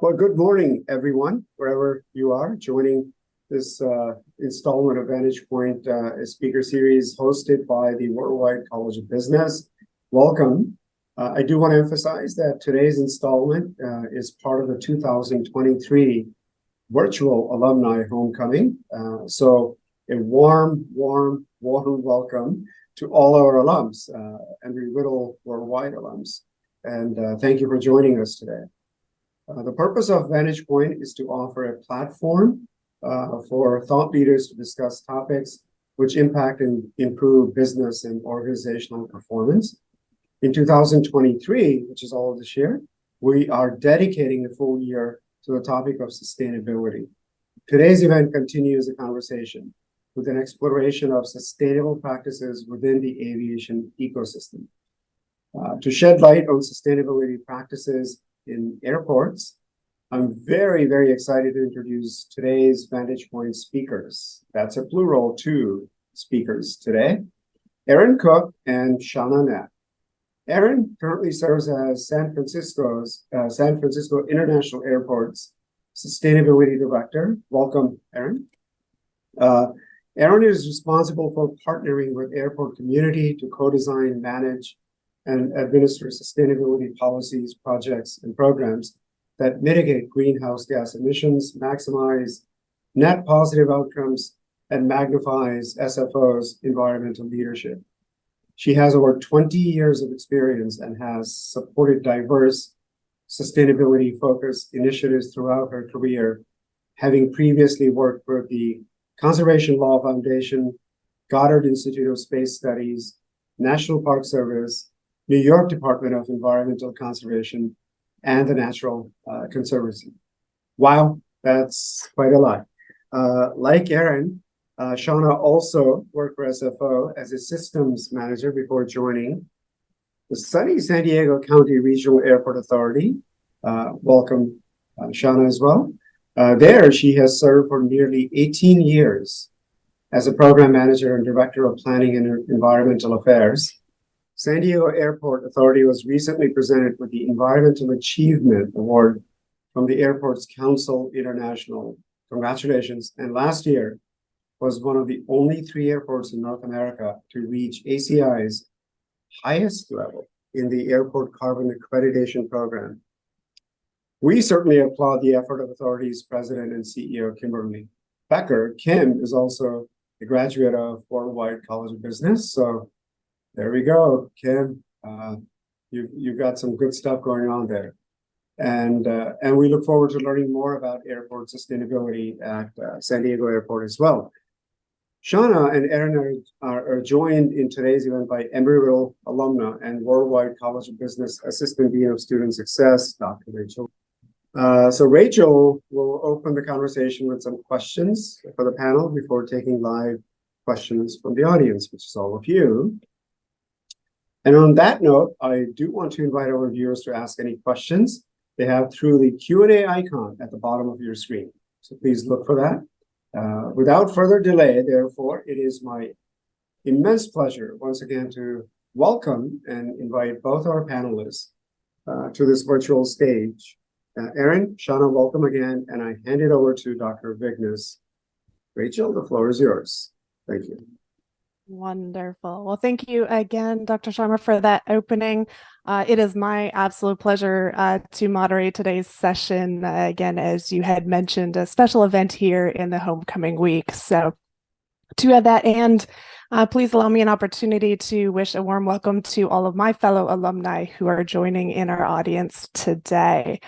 Well, good morning, everyone, wherever you are joining this installment of Vantage Point Speaker Series hosted by the Worldwide College of Business. Welcome. I do want to emphasize that today's installment is part of the 2023 virtual alumni homecoming. So a warm welcome to all our alums, Embry-riddle Worldwide alums. And thank you for joining us today. The purpose of Vantage Point is to offer a platform for thought leaders to discuss topics which impact and improve business and organizational performance. In 2023, which is all of this year, we are dedicating the full year to the topic of sustainability. Today's event continues the conversation with an exploration of sustainable practices within the aviation ecosystem. To shed light on sustainability practices in airports, I'm very excited to introduce today's Vantage Point speakers. That's a plural, two speakers today. Cooke and Sjohnna Knack. Erin currently serves as San Francisco International Airport's Sustainability Director. Welcome, Erin. Erin is responsible for partnering with airport community to co-design, manage, and administer sustainability policies, projects, and programs that mitigate greenhouse gas emissions, maximize net positive outcomes, and magnifies SFO's environmental leadership. She has over 20 years of experience and has supported diverse sustainability-focused initiatives throughout her career, having previously worked with the Conservation Law Foundation, Goddard Institute of Space Studies, National Park Service, New York Department of Environmental Conservation, and the Natural Conservancy. Wow, that's quite a lot. Like Erin, Sjohnna also worked for SFO as a systems manager before joining the sunny San Diego County Regional Airport Authority. Welcome, Sjohnna, as well. There, she has served for nearly 18 years as a program manager and director of planning and environmental affairs. San Diego Airport Authority was recently presented with the Environmental Achievement Award from the Airports Council International. Congratulations. And last year was one of the only 3 airports in North America to reach ACI's highest level in the Airport Carbon Accreditation Program. We certainly applaud the effort of Authority's President and CEO, Kimberly Becker. Kim is also a graduate of Worldwide College of Business. So there we go, Kim. You've got some good stuff going on there. And we look forward to learning more about airport sustainability at San Diego Airport as well. Sjohnna and Erin are joined in today's event by Embry-riddle alumna and Worldwide College of Business Assistant Dean of Student Success, Dr. Rachel. So Rachel will open the conversation with some questions for the panel before taking live questions from the audience, which is all of you. And on that note, I do want to invite our viewers to ask any questions they have through the Q&A icon at the bottom of your screen. So please look for that. Without further delay, therefore, it is my immense pleasure once again to welcome and invite both our panelists to this virtual stage. Erin, Sjohnna, welcome again, and I hand it over to Dr. Vignes. Rachel, the floor is yours. Thank you. Wonderful. Well, thank you again, Dr. Sharma, for that opening. It is my absolute pleasure to moderate today's session. Again, as you had mentioned, a special event here in the homecoming week. So to that end, please allow me an opportunity to wish a warm welcome to all of my fellow alumni who are joining in our audience today.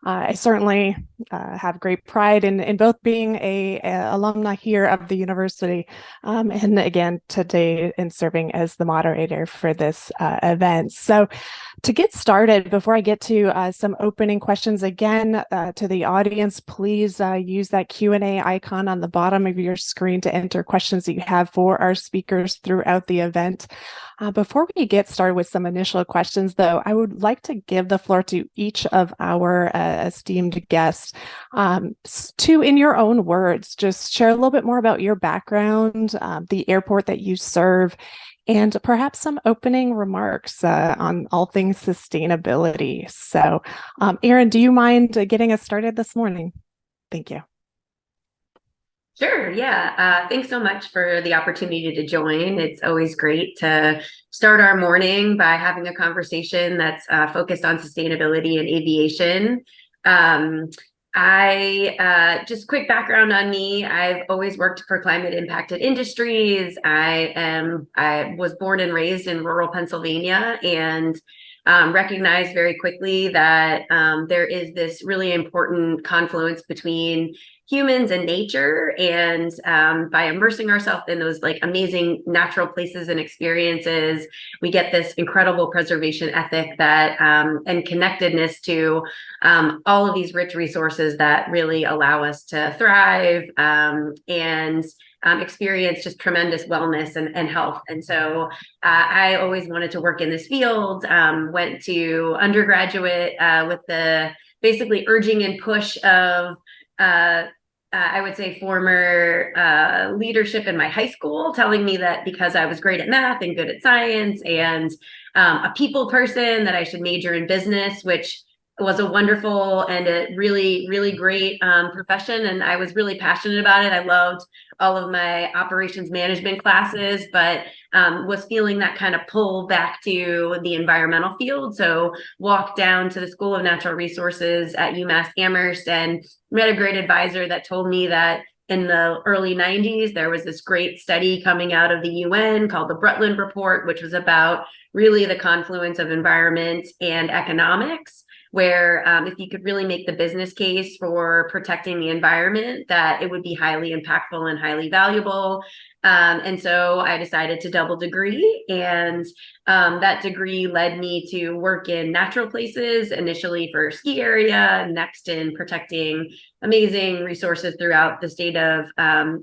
I certainly have great pride in both being a alumni here of the university and again today in serving as the moderator for this event. So to get started, before I get to some opening questions again to the audience, please use that Q&A icon on the bottom of your screen to enter questions that you have for our speakers throughout the event. Before we get started with some initial questions, though, I would like to give the floor to each of our esteemed guests to, in your own words, just share a little bit more about your background, the airport that you serve, and perhaps some opening remarks on all things sustainability. So, Erin, do you mind getting us started this morning? Thank you. Sure. Yeah. Thanks so much for the opportunity to join. It's always great to start our morning by having a conversation that's focused on sustainability and aviation. Just quick background on me. I've always worked for climate impacted industries. I was born and raised in rural Pennsylvania, and recognized very quickly that there is this really important confluence between humans and nature, and by immersing ourselves in those like amazing natural places and experiences, we get this incredible preservation ethic that and connectedness to all of these rich resources that really allow us to thrive and experience just tremendous wellness and health. And so I always wanted to work in this field, went to undergraduate with the basically urging and push of I would say former leadership in my high school, telling me that because I was great at math and good at science and a people person, that I should major in business, which was a wonderful and a really, really great profession. And I was really passionate about it. I loved all of my operations management classes, but was feeling that kind of pull back to the environmental field. So walked down to the School of Natural Resources at UMass Amherst and met a great advisor that told me that in the early 90s, there was this great study coming out of the UN called the Brundtland Report, which was about really the confluence of environment and economics, where if you could really make the business case for protecting the environment, that it would be highly impactful and highly valuable. And so I decided to double degree, and that degree led me to work in natural places, initially for ski area, next in protecting amazing resources throughout the state of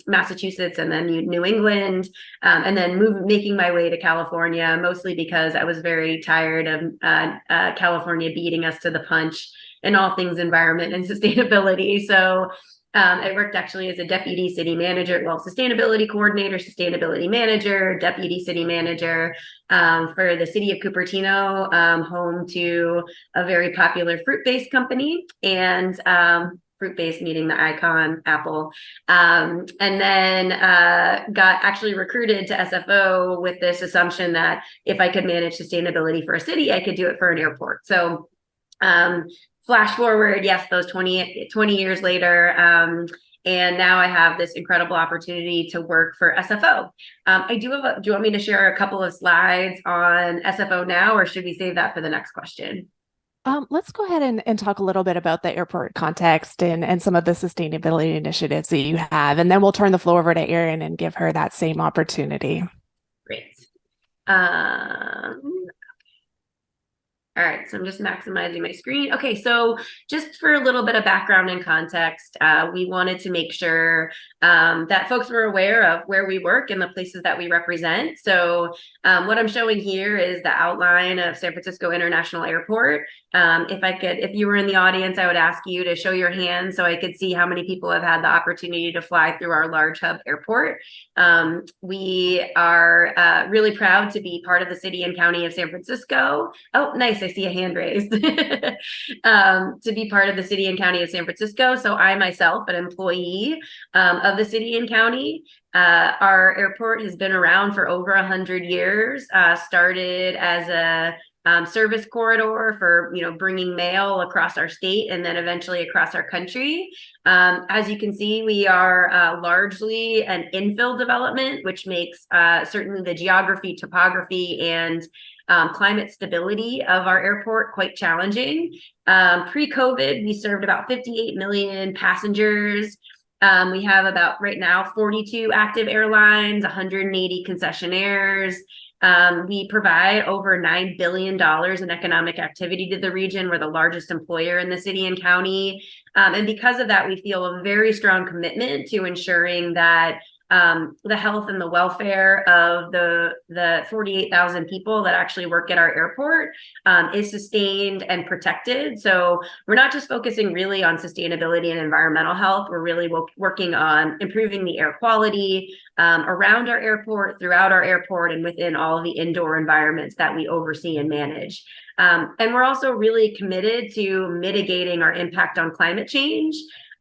Massachusetts and then New England, and then making my way to California, mostly because I was very tired of California beating us to the punch in all things environment and sustainability. So I worked actually as a deputy city manager, sustainability coordinator, sustainability manager, deputy city manager for the city of Cupertino, home to a very popular fruit-based company, and fruit-based meaning the icon Apple, and then got actually recruited to SFO with this assumption that if I could manage sustainability for a city, I could do it for an airport. So flash forward, yes, those 20 years later, and now I have this incredible opportunity to work for SFO. Do you want me to share a couple of slides on SFO now, or should we save that for the next question? Let's go ahead and talk a little bit about the airport context and some of the sustainability initiatives that you have, and then we'll turn the floor over to Erin and give her that same opportunity. Great. All right, so I'm just maximizing my screen. Okay, so just for a little bit of background and context, we wanted to make sure that folks were aware of where we work and the places that we represent. So what I'm showing here is the outline of San Francisco International Airport. If you were in the audience, I would ask you to show your hand so I could see how many people have had the opportunity to fly through our large hub airport. We are really proud to be part of the city and county of San Francisco. Oh, nice. I see a hand raised. To be part of the city and county of San Francisco. So I myself, an employee of the city and county. Our airport has been around for over 100 years, started as a service corridor for bringing mail across our state and then eventually across our country. As you can see, we are largely an infill development, which makes certainly the geography, topography, and climate stability of our airport quite challenging. Pre-COVID, we served about 58 million passengers. We have about right now 42 active airlines, 180 concessionaires. We provide over $9 billion in economic activity to the region. We're the largest employer in the city and county. And because of that, we feel a very strong commitment to ensuring that the health and the welfare of the 48,000 people that actually work at our airport is sustained and protected. So we're not just focusing really on sustainability and environmental health. We're really working on improving the air quality around our airport, throughout our airport, and within all of the indoor environments that we oversee and manage. And we're also really committed to mitigating our impact on climate change.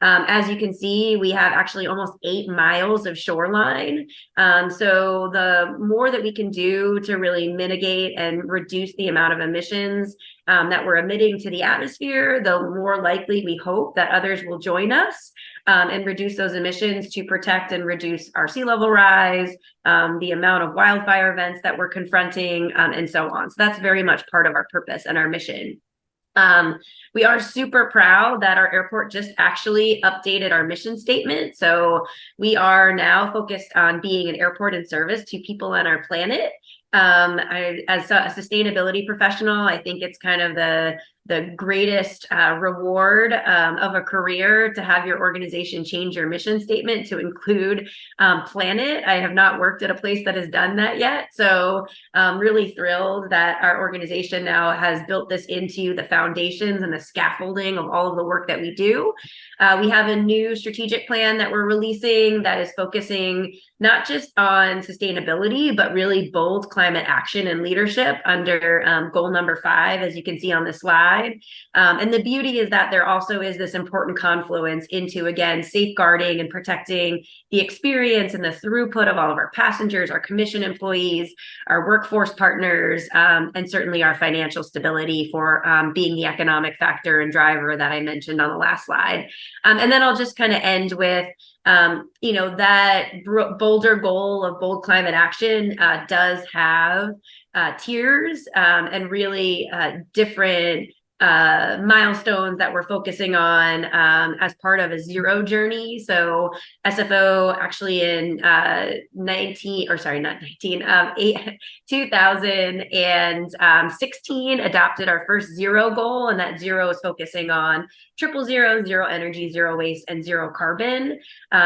As you can see, we have actually almost 8 miles of shoreline. So the more that we can do to really mitigate and reduce the amount of emissions that we're emitting to the atmosphere, the more likely we hope that others will join us and reduce those emissions to protect and reduce our sea level rise, the amount of wildfire events that we're confronting, and so on. So that's very much part of our purpose and our mission. We are super proud that our airport just actually updated our mission statement. So we are now focused on being an airport in service to people on our planet. As a sustainability professional, I think it's kind of the greatest reward of a career to have your organization change your mission statement to include planet. I have not worked at a place that has done that yet. So really thrilled that our organization now has built this into the foundations and the scaffolding of all of the work that we do. We have a new strategic plan that we're releasing that is focusing not just on sustainability, but really bold climate action and leadership under goal number 5, as you can see on the slide. And the beauty is that there also is this important confluence into, again, safeguarding and protecting the experience and the throughput of all of our passengers, our commission employees, our workforce partners, and certainly our financial stability for being the economic factor and driver that I mentioned on the last slide. And then I'll just kind of end with that bolder goal of bold climate action does have tiers and really different milestones that we're focusing on as part of a zero journey. So SFO actually in 2016 adopted our first zero goal, and that zero is focusing on 000, zero energy, zero waste, and zero carbon.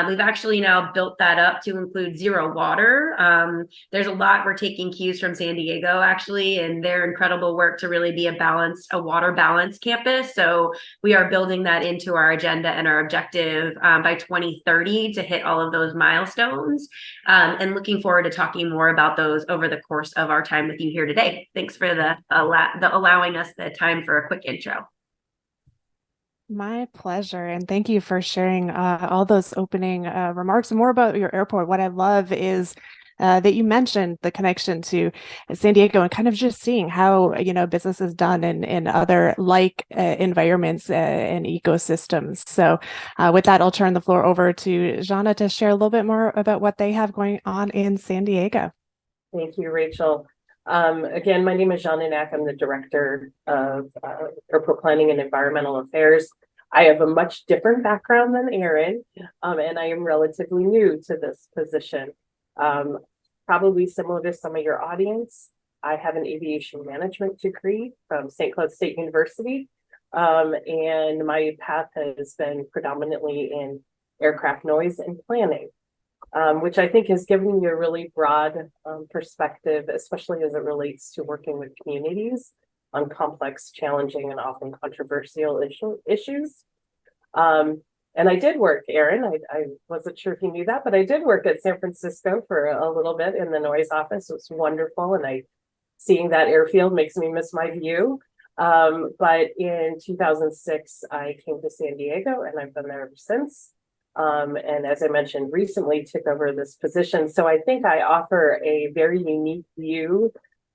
We've actually now built that up to include zero water. There's a lot, we're taking cues from San Diego actually, and their incredible work to really be a water balanced campus. So we are building that into our agenda and our objective by 2030 to hit all of those milestones, and looking forward to talking more about those over the course of our time with you here today. Thanks for allowing us the time for a quick intro. My pleasure. And thank you for sharing all those opening remarks and more about your airport. What I love is that you mentioned the connection to San Diego and kind of just seeing how, business is done in other environments and ecosystems. So with that, I'll turn the floor over to Sjohnna to share a little bit more about what they have going on in San Diego. Thank you, Rachel. Again, my name is Sjohnna Knack. I'm the Director of Airport Planning and Environmental Affairs. I have a much different background than Erin, and I am relatively new to this position. Probably similar to some of your audience, I have an aviation management degree from St. Cloud State University, and my path has been predominantly in aircraft noise and planning. Which I think has given you a really broad perspective, especially as it relates to working with communities on complex, challenging, and often controversial issues. And I did work, Erin, I wasn't sure if you knew that, but I did work at San Francisco for a little bit in the noise office. It was wonderful, and seeing that airfield makes me miss my view. But in 2006, I came to San Diego, and I've been there ever since. And as I mentioned, recently took over this position. So I think I offer a very unique view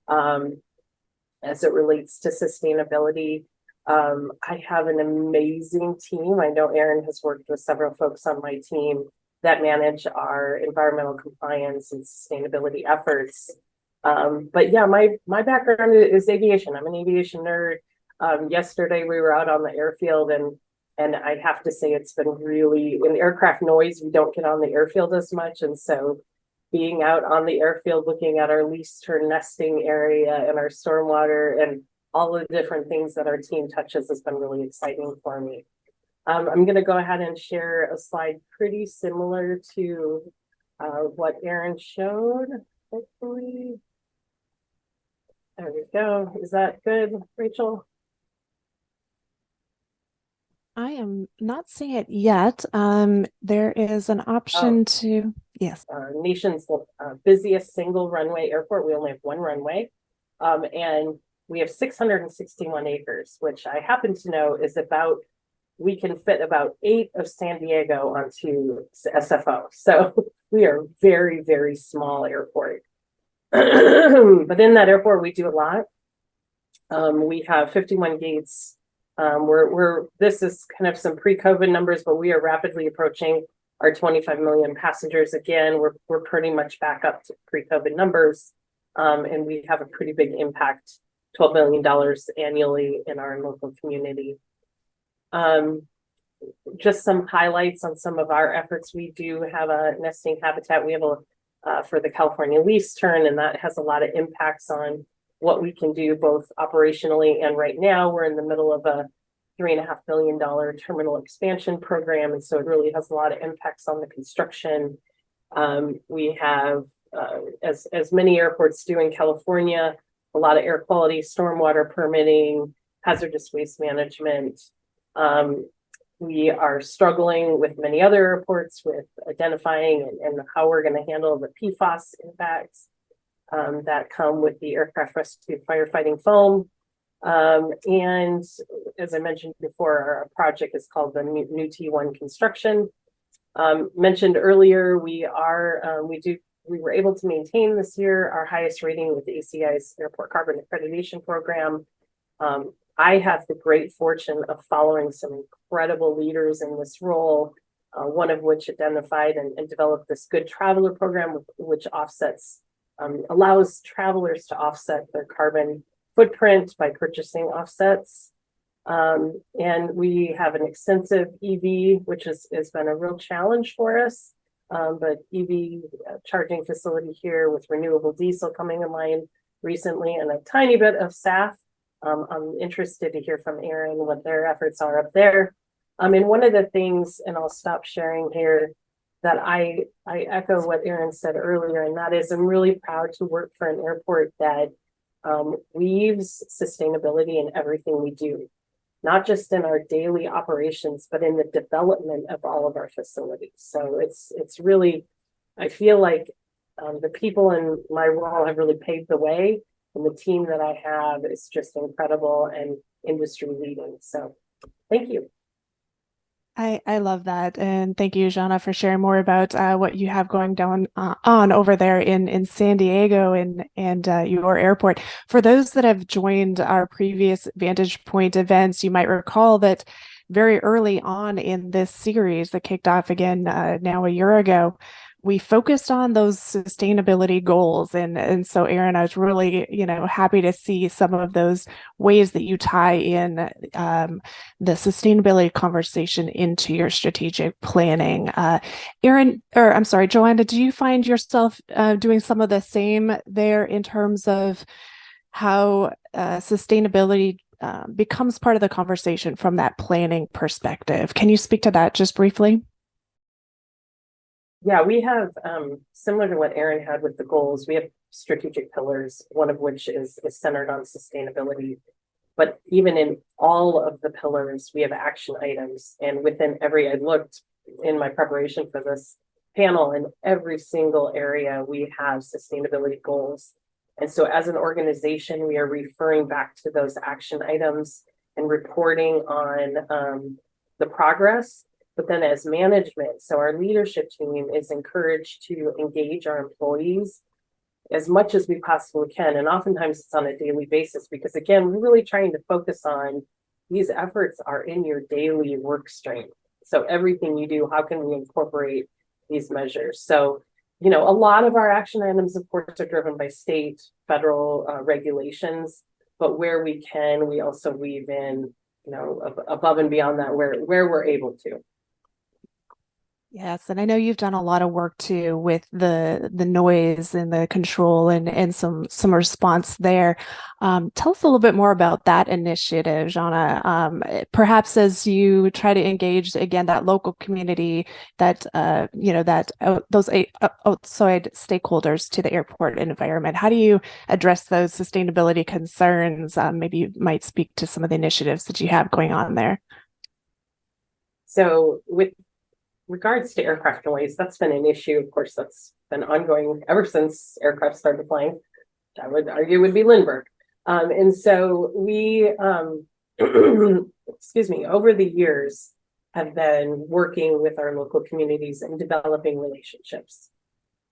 as it relates to sustainability. I have an amazing team. I know Erin has worked with several folks on my team that manage our environmental compliance and sustainability efforts. But yeah, my background is aviation. I'm an aviation nerd. Yesterday we were out on the airfield, and I have to say it's been really, in aircraft noise, we don't get on the airfield as much. And so being out on the airfield, looking at our lease turn nesting area and our stormwater and all the different things that our team touches has been really exciting for me. I'm going to go ahead and share a slide pretty similar to what Aaron showed, hopefully. There we go. Is that good, Rachel? I am not seeing it yet. There is an option to, yes. Nation's busiest single runway airport. We only have one runway. And we have 661 acres, which I happen to know is about, we can fit about 8 of San Diego onto SFO. So we are very, very small airport. But in that airport, we do a lot. We have 51 gates. This is kind of some pre-COVID numbers, but we are rapidly approaching our 25 million passengers. Again, we're pretty much back up to pre-COVID numbers. And we have a pretty big impact, $12 million annually in our local community. Just some highlights on some of our efforts. We do have a nesting habitat. We have for the California lease turn, and that has a lot of impacts on what we can do both operationally, and right now we're in the middle of a $3.5 billion terminal expansion program, and so it really has a lot of impacts on the construction. We have, as many airports do in California, a lot of air quality, stormwater permitting, hazardous waste management. We are struggling with many other airports with identifying and how we're going to handle the PFAS impacts that come with the aircraft rescue firefighting foam. And as I mentioned before, our project is called the new T1 construction. Mentioned earlier, we were able to maintain this year our highest rating with the ACI's Airport Carbon Accreditation Program. I have the great fortune of following some incredible leaders in this role, one of which identified and developed this Good Traveler program, which allows travelers to offset their carbon footprint by purchasing offsets. And we have an extensive EV, which has been a real challenge for us. But EV charging facility here with renewable diesel coming in line recently, and a tiny bit of SAF. I'm interested to hear from Aaron what their efforts are up there. And one of the things, and I'll stop sharing here, that I echo what Aaron said earlier, and that is I'm really proud to work for an airport that weaves sustainability in everything we do, not just in our daily operations, but in the development of all of our facilities. So it's really, I feel like the people in my role have really paved the way, and the team that I have is just incredible and industry leading. So thank you. I love that. And thank you, Sjohnna, for sharing more about what you have going on over there in San Diego and your airport. For those that have joined our previous Vantage Point events, you might recall that very early on in this series that kicked off again now a year ago, we focused on those sustainability goals. And so, Aaron, I was really, happy to see some of those ways that you tie in the sustainability conversation into your strategic planning. Joanna, do you find yourself doing some of the same there in terms of how sustainability becomes part of the conversation from that planning perspective? Can you speak to that just briefly? Yeah, we have, similar to what Aaron had with the goals, we have strategic pillars, one of which is centered on sustainability. But even in all of the pillars, we have action items. And within I looked in my preparation for this panel, in every single area, we have sustainability goals. And so as an organization, we are referring back to those action items and reporting on the progress. But then as management, so our leadership team is encouraged to engage our employees as much as we possibly can. And oftentimes it's on a daily basis, because again, we're really trying to focus on these efforts are in your daily work stream. So everything you do, how can we incorporate these measures? So, a lot of our action items, of course, are driven by state, federal regulations, but where we can, we also weave in, above and beyond that where we're able to. Yes, and I know you've done a lot of work too with the noise and the control and some response there. Tell us a little bit more about that initiative, Sjohnna. Perhaps as you try to engage again that local community, that those outside stakeholders to the airport environment. How do you address those sustainability concerns? Maybe you might speak to some of the initiatives that you have going on there. So with regards to aircraft noise, that's been an issue, of course, that's been ongoing ever since aircraft started flying. I would argue would be Lindbergh. And so we, excuse me, over the years have been working with our local communities and developing relationships.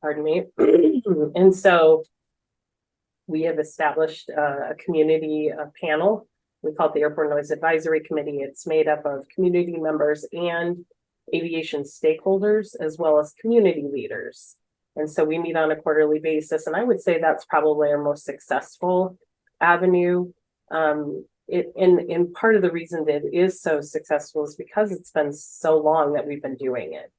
Pardon me. And so we have established a community panel. We call it the Airport Noise Advisory Committee. It's made up of community members and aviation stakeholders, as well as community leaders. And so we meet on a quarterly basis. And I would say that's probably our most successful avenue. And part of the reason that it is so successful is because it's been so long that we've been doing it.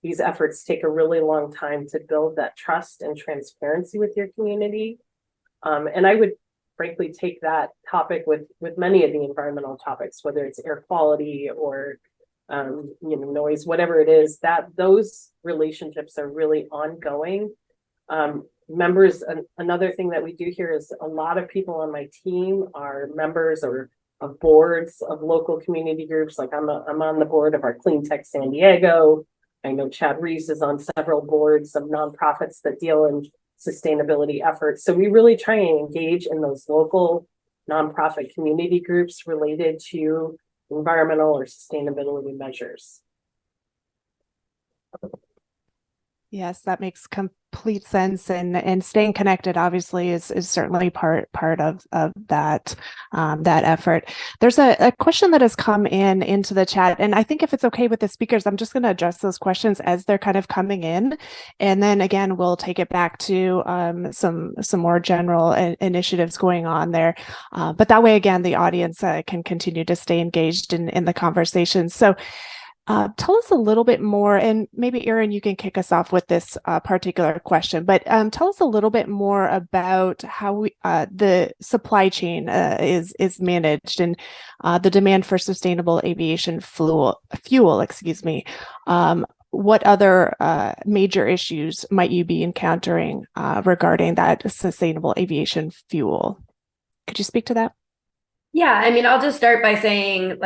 These efforts take a really long time to build that trust and transparency with your community. And I would frankly take that topic with many of the environmental topics, whether it's air quality or noise, whatever it is, that those relationships are really ongoing. Members, another thing that we do here is a lot of people on my team are members or of boards of local community groups. Like I'm on the board of our Clean Tech San Diego. I know Chad Reeves is on several boards of nonprofits that deal in sustainability efforts. So we really try and engage in those local nonprofit community groups related to environmental or sustainability measures. Yes, that makes complete sense, and staying connected obviously is certainly part of that effort. There's a question that has come into the chat, and I think if it's okay with the speakers, I'm just going to address those questions as they're kind of coming in, and then again we'll take it back to some more general initiatives going on there. But that way, again, the audience can continue to stay engaged in the conversation. So. Tell us a little bit more, and maybe Erin, you can kick us off with this particular question, but tell us a little bit more about how the supply chain is managed and the demand for sustainable aviation fuel, excuse me. What other major issues might you be encountering regarding that sustainable aviation fuel? Could you speak to that? Yeah, I mean, I'll just start by saying,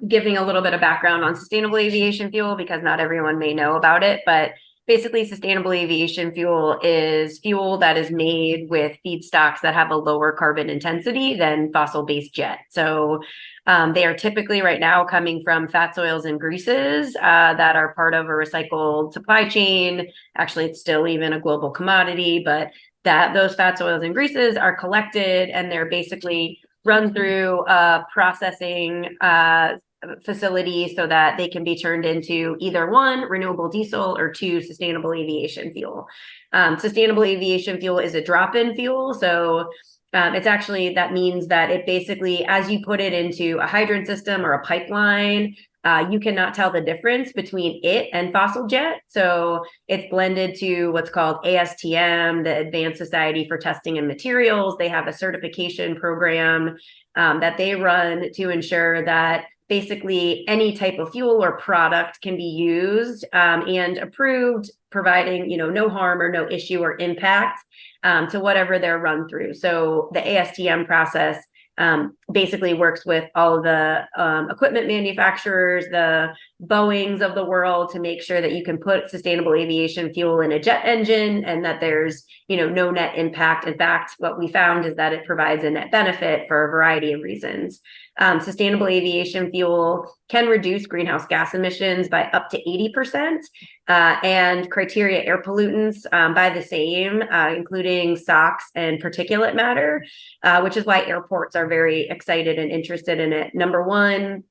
giving a little bit of background on sustainable aviation fuel, because not everyone may know about it. But basically, sustainable aviation fuel is fuel that is made with feedstocks that have a lower carbon intensity than fossil-based jet. So they are typically right now coming from fats, oils, and greases that are part of a recycled supply chain. Actually, it's still even a global commodity, but those fats, oils, and greases are collected, and they're basically run through a processing facility so that they can be turned into either one, renewable diesel, or two, sustainable aviation fuel. Sustainable aviation fuel is a drop-in fuel. So it's actually, that means that it basically, as you put it into a hydrant system or a pipeline, you cannot tell the difference between it and fossil jet. So it's blended to what's called ASTM, the Advanced Society for Testing and Materials. They have a certification program that they run to ensure that basically any type of fuel or product can be used and approved, providing no harm or no issue or impact to whatever they're run through. So the ASTM process basically works with all of the equipment manufacturers, the Boeings of the world, to make sure that you can put sustainable aviation fuel in a jet engine and that there's no net impact. In fact, what we found is that it provides a net benefit for a variety of reasons. Sustainable aviation fuel can reduce greenhouse gas emissions by up to 80%, and criteria air pollutants by the same, including SOx and particulate matter, which is why airports are very excited and interested in it. Number one,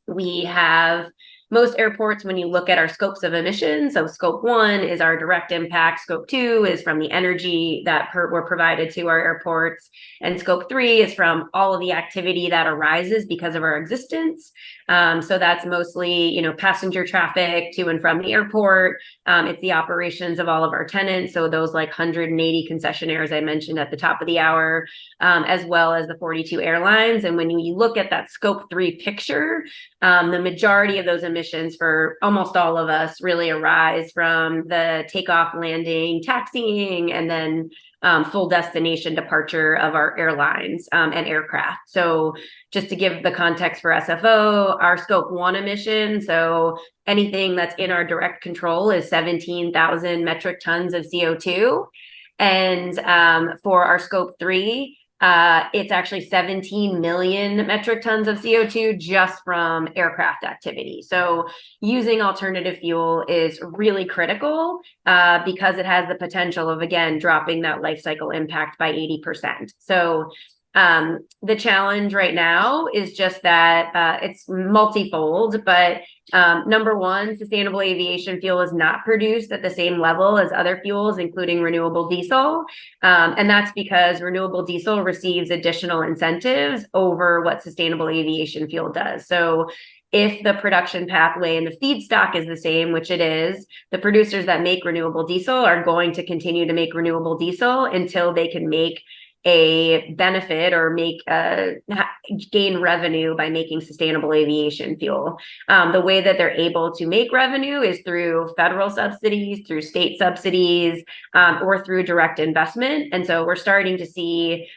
we have most airports, when you look at our scopes of emissions, so scope 1 is our direct impact, scope 2 is from the energy that were provided to our airports, and scope 3 is from all of the activity that arises because of our existence. So that's mostly, passenger traffic to and from the airport. It's the operations of all of our tenants, so those like 180 concessionaires I mentioned at the top of the hour, as well as the 42 airlines. And when you look at that scope 3 picture, the majority of those emissions for almost all of us really arise from the takeoff, landing, taxiing, and then full destination departure of our airlines and aircraft. So just to give the context for SFO, our scope 1 emission, so anything that's in our direct control, is 17,000 metric tons of CO2. And for our scope 3, it's actually 17 million metric tons of CO2 just from aircraft activity. So using alternative fuel is really critical because it has the potential of, again, dropping that life cycle impact by 80%. So the challenge right now is just that it's multifold, but number one, sustainable aviation fuel is not produced at the same level as other fuels, including renewable diesel. And that's because renewable diesel receives additional incentives over what sustainable aviation fuel does. So if the production pathway and the feedstock is the same, which it is, the producers that make renewable diesel are going to continue to make renewable diesel until they can make a benefit or gain revenue by making sustainable aviation fuel. The way that they're able to make revenue is through federal subsidies, through state subsidies, or through direct investment. And so we're starting to see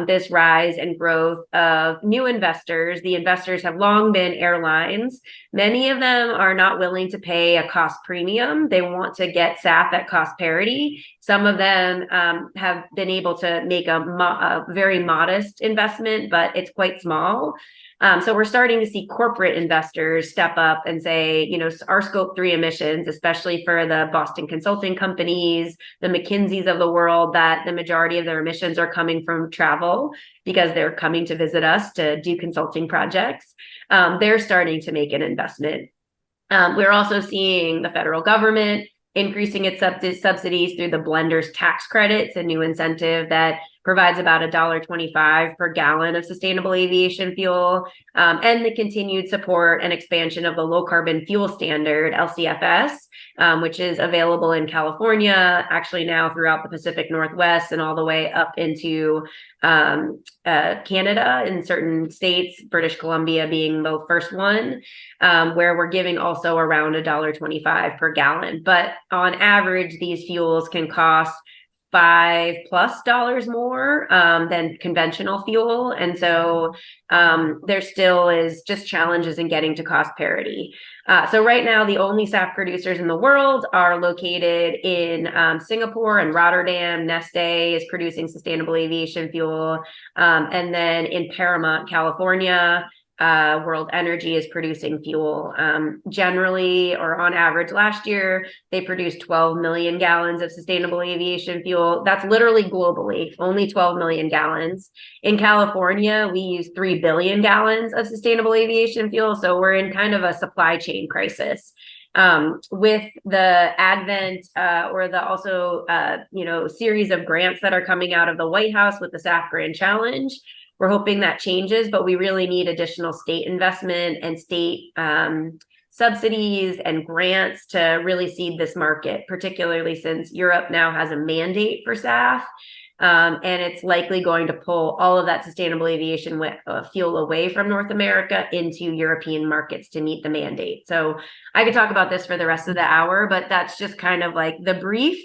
this rise and growth of new investors. The investors have long been airlines. Many of them are not willing to pay a cost premium. They want to get SAF at cost parity. Some of them have been able to make a very modest investment, but it's quite small. So we're starting to see corporate investors step up and say, our scope 3 emissions, especially for the Boston consulting companies, the McKinseys of the world, that the majority of their emissions are coming from travel because they're coming to visit us to do consulting projects. They're starting to make an investment. We're also seeing the federal government increasing its subsidies through the blenders tax credits, a new incentive that provides about $1.25 per gallon of sustainable aviation fuel, and the continued support and expansion of the low carbon fuel standard, LCFS, which is available in California, actually now throughout the Pacific Northwest and all the way up into Canada in certain states, British Columbia being the first one, where we're giving also around $1.25 per gallon. But on average, these fuels can cost $5+ more than conventional fuel. And so there still is just challenges in getting to cost parity. So right now, the only SAF producers in the world are located in Singapore and Rotterdam. Neste is producing sustainable aviation fuel. And then in Paramount, California, World Energy is producing fuel. Generally, or on average last year, they produced 12 million gallons of sustainable aviation fuel. That's literally globally, only 12 million gallons. In California, we use 3 billion gallons of sustainable aviation fuel. So we're in kind of a supply chain crisis. With the advent or the also, series of grants that are coming out of the White House with the SAF Grand Challenge, we're hoping that changes, but we really need additional state investment and state subsidies and grants to really seed this market, particularly since Europe now has a mandate for SAF. And it's likely going to pull all of that sustainable aviation fuel away from North America into European markets to meet the mandate. So I could talk about this for the rest of the hour, but that's just kind of like the brief.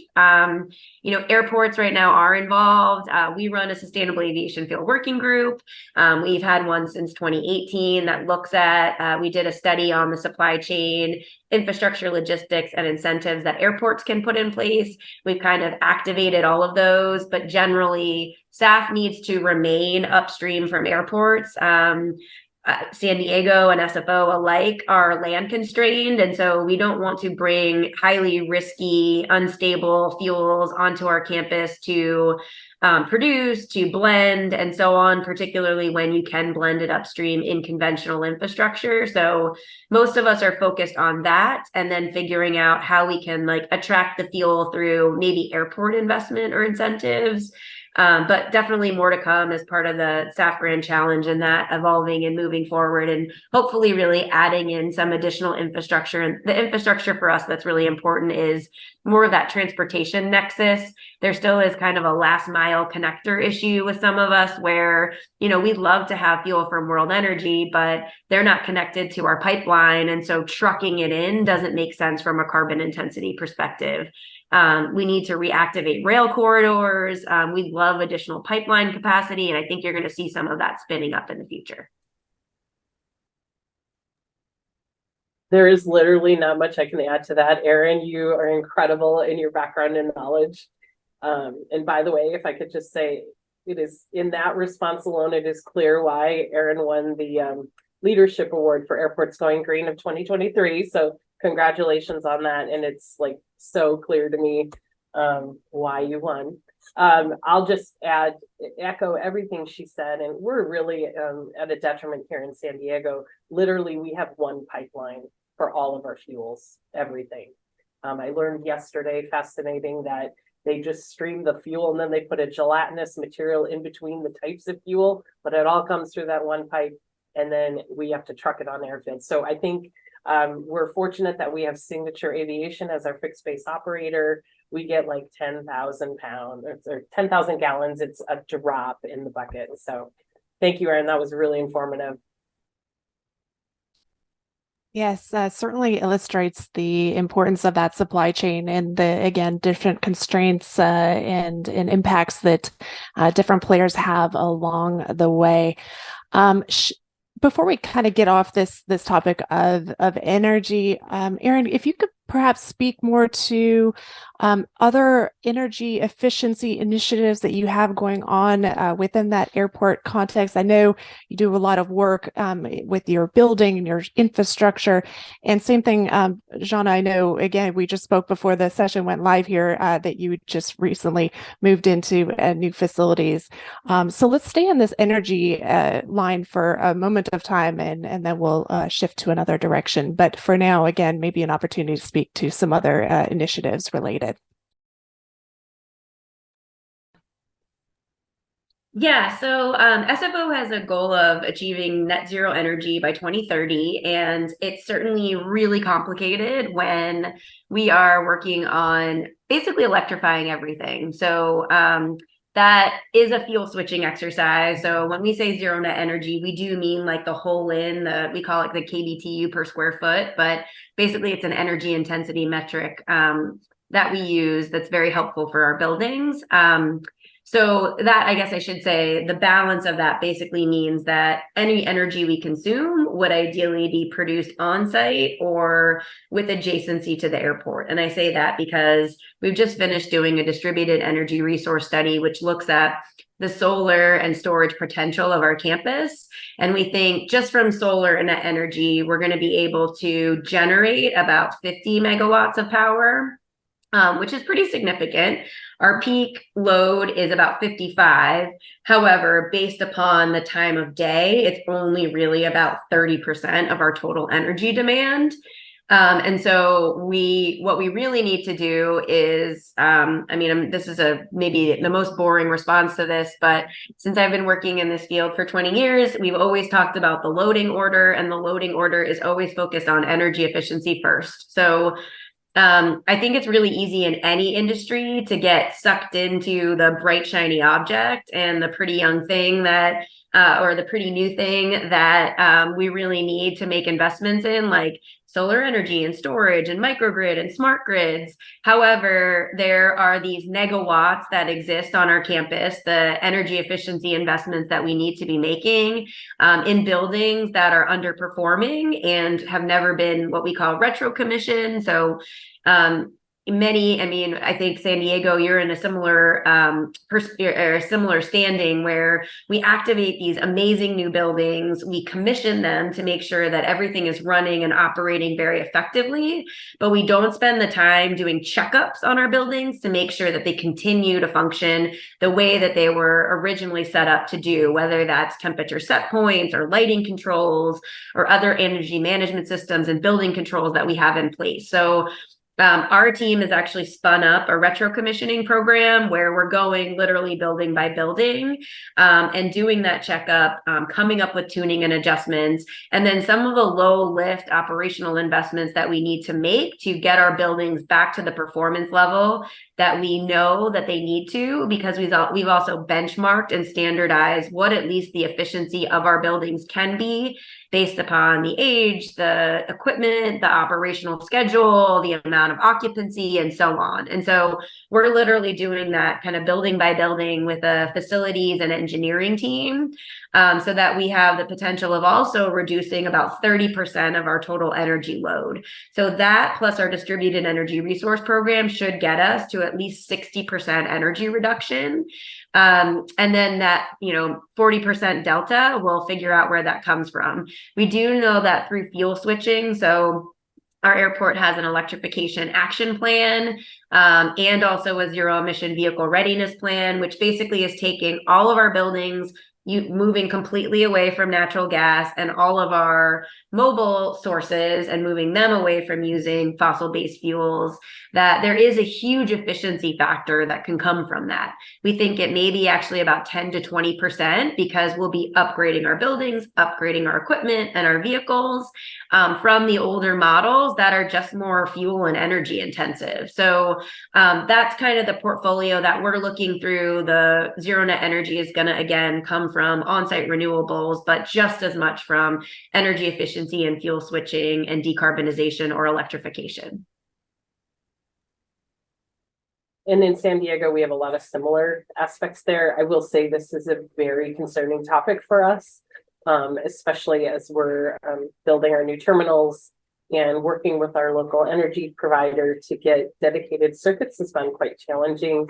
Airports right now are involved. We run a sustainable aviation fuel working group. We've had one since 2018 that looks at, we did a study on the supply chain, infrastructure, logistics, and incentives that airports can put in place. We've kind of activated all of those, but generally SAF needs to remain upstream from airports. San Diego and SFO alike are land constrained, and so we don't want to bring highly risky, unstable fuels onto our campus to produce to blend and so on, particularly when you can blend it upstream in conventional infrastructure. So most of us are focused on that and then figuring out how we can like attract the fuel through maybe airport investment or incentives. But definitely more to come as part of the SAF Grand Challenge and that evolving and moving forward and hopefully really adding in some additional infrastructure. And the infrastructure for us that's really important is more of that transportation nexus. There still is kind of a last mile connector issue with some of us where, you know, we'd love to have fuel from World Energy, but they're not connected to our pipeline. And so trucking it in doesn't make sense from a carbon intensity perspective. We need to reactivate rail corridors. We love additional pipeline capacity, and I think you're going to see some of that spinning up in the future. There is literally not much I can add to that. Erin, you are incredible in your background and knowledge. And by the way, if I could just say, it is in that response alone, it is clear why Erin won the Leadership Award for Airports Going Green of 2023. So congratulations on that. And it's like so clear to me why you won. I'll just echo everything she said. And we're really at a detriment here in San Diego. Literally, we have one pipeline for all of our fuels, everything. I learned yesterday, fascinating, that they just stream the fuel and then they put a gelatinous material in between the types of fuel, but it all comes through that one pipe and then we have to truck it on airfield. So I think we're fortunate that we have Signature Aviation as our fixed base operator. We get like 10,000 pounds or 10,000 gallons. It's a drop in the bucket. So thank you, Erin. That was really informative. Yes, certainly illustrates the importance of that supply chain and the, again, different constraints and impacts that different players have along the way. Before we kind of get off this topic of energy, Erin, if you could perhaps speak more to other energy efficiency initiatives that you have going on within that airport context. I know you do a lot of work with your building and your infrastructure. And same thing, Sjohnna, I know, again, we just spoke before the session went live here that you just recently moved into new facilities. So let's stay on this energy line for a moment of time and then we'll shift to another direction. But for now, again, maybe an opportunity to speak to some other initiatives related. Yeah, so SFO has a goal of achieving net zero energy by 2030, and it's certainly really complicated when we are working on basically electrifying everything. So that is a fuel switching exercise. So when we say zero net energy, we do mean like the whole we call it the kBTU per square foot, but basically it's an energy intensity metric that we use that's very helpful for our buildings. So that, I guess I should say, the balance of that basically means that any energy we consume would ideally be produced on site or with adjacency to the airport. And I say that because we've just finished doing a distributed energy resource study, which looks at the solar and storage potential of our campus. And we think just from solar and net energy, we're going to be able to generate about 50 megawatts of power, which is pretty significant. Our peak load is about 55. However, based upon the time of day, it's only really about 30% of our total energy demand. And so what we really need to do is, this is maybe the most boring response to this, but since I've been working in this field for 20 years, we've always talked about the loading order, and the loading order is always focused on energy efficiency first. So I think it's really easy in any industry to get sucked into the bright, shiny object and the pretty young thing that, or the pretty new thing that we really need to make investments in, like solar energy and storage and microgrid and smart grids. However, there are these megawatts that exist on our campus, the energy efficiency investments that we need to be making in buildings that are underperforming and have never been what we call retro commissioned. So I think San Diego, you're in a similar or a similar standing where we activate these amazing new buildings. We commission them to make sure that everything is running and operating very effectively, but we don't spend the time doing checkups on our buildings to make sure that they continue to function the way that they were originally set up to do, whether that's temperature set points or lighting controls or other energy management systems and building controls that we have in place. So our team has actually spun up a retro commissioning program where we're going literally building by building and doing that checkup, coming up with tuning and adjustments, and then some of the low lift operational investments that we need to make to get our buildings back to the performance level that we know that they need to, because we've also benchmarked and standardized what at least the efficiency of our buildings can be based upon the age, the equipment, the operational schedule, the amount of occupancy, and so on. And so we're literally doing that kind of building by building with a facilities and engineering team, so that we have the potential of also reducing about 30% of our total energy load. So that plus our distributed energy resource program should get us to at least 60% energy reduction. And then that, 40% delta, we'll figure out where that comes from. We do know that through fuel switching, so our airport has an electrification action plan, and also a zero emission vehicle readiness plan, which basically is taking all of our buildings, moving completely away from natural gas and all of our mobile sources and moving them away from using fossil-based fuels, that there is a huge efficiency factor that can come from that. We think it may be actually about 10 to 20% because we'll be upgrading our buildings, upgrading our equipment and our vehicles from the older models that are just more fuel and energy intensive. So that's kind of the portfolio that we're looking through. The zero net energy is going to, again, come from on-site renewables, but just as much from energy efficiency and fuel switching and decarbonization or electrification. And in San Diego, we have a lot of similar aspects there. I will say this is a very concerning topic for us, especially as we're building our new terminals and working with our local energy provider to get dedicated circuits has been quite challenging.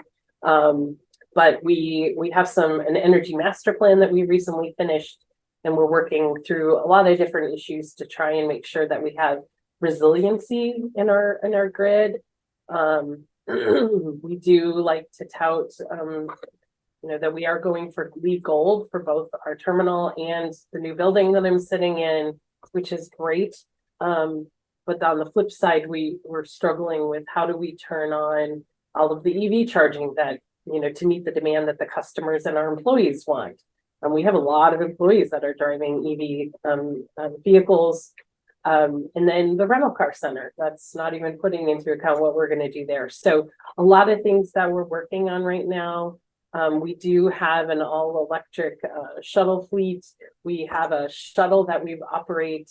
But we have an energy master plan that we recently finished, and we're working through a lot of different issues to try and make sure that we have resiliency in our grid. We do like to tout, that we are going for LEED Gold for both our terminal and the new building that I'm sitting in, which is great. But on the flip side, we're struggling with how do we turn on all of the EV charging that, to meet the demand that the customers and our employees want. And we have a lot of employees that are driving EV vehicles. And then the rental car center, that's not even putting into account what we're going to do there. So a lot of things that we're working on right now. We do have an all electric shuttle fleet. We have a shuttle that we operate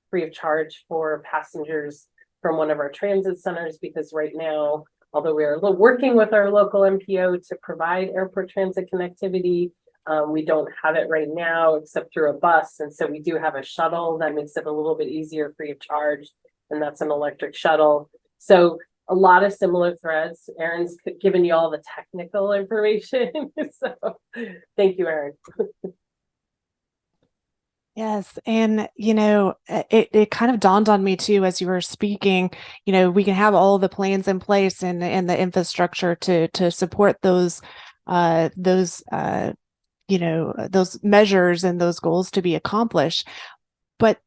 free of charge for passengers from one of our transit centers, because right now, although we're working with our local MPO to provide airport transit connectivity, we don't have it right now except through a bus. And so we do have a shuttle that makes it a little bit easier, free of charge. And that's an electric shuttle. So a lot of similar threads. Erin's given you all the technical information. So thank you, Erin. Yes. And, it kind of dawned on me too, as you were speaking, we can have all the plans in place and the infrastructure to support those measures and those goals to be accomplished. But